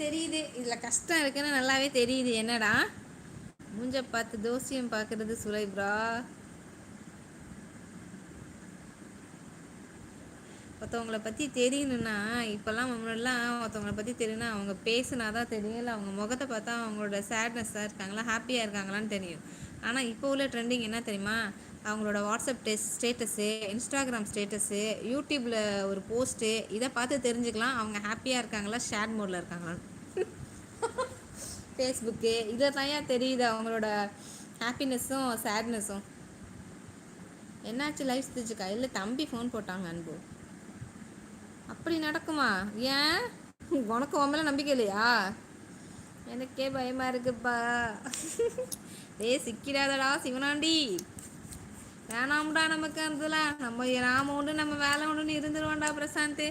தெரியுது இதில் கஷ்டம் இருக்குன்னு நல்லாவே தெரியுது. என்னடா மூஞ்ச பார்த்து தோசியம் பார்க்குறது சுலைப்ரா. ஒருத்தவங்கள பற்றி தெரியணுன்னா இப்போல்லாம் முன்னாடிலாம் ஒருத்தவங்கள பற்றி தெரியணும்னா அவங்க பேசுனா தான் தெரியும், இல்லை அவங்க முகத்தை பார்த்தா அவங்களோட சேட்னஸ்ஸாக இருக்காங்களா ஹாப்பியாக இருக்காங்களான்னு தெரியும். ஆனால் இப்போ உள்ள ட்ரெண்டிங் என்ன தெரியுமா, அவங்களோட வாட்ஸ்அப் ஸ்டேட்டஸு, இன்ஸ்டாகிராம் ஸ்டேட்டஸு, யூடியூப்பில் ஒரு போஸ்ட்டு, இதை பார்த்து தெரிஞ்சுக்கலாம் அவங்க ஹாப்பியாக இருக்காங்களா ஷேட் மோடில் இருக்காங்களான்னு. ஃபேஸ்புக்கு இதை தான் தெரியுது அவங்களோட ஹாப்பினஸ்ஸும் சேட்னஸும். என்னாச்சு லைஃப் ஸ்டிச்சுக்கா? இல்லை தம்பி ஃபோன் போட்டாங்க அன்பு. அப்படி நடக்குமா? ஏன் உனக்கு உன் நம்பிக்கை இல்லையா? எனக்கே பயமா இருக்குப்பா. சிக்கிடாதடா சிவனாண்டி, வேணாம்டா நமக்கு அதெல்லாம். நம்ம நாம உண்டு நம்ம வேலை உண்டுன்னு இருந்துருவோம்டா பிரசாந்த்.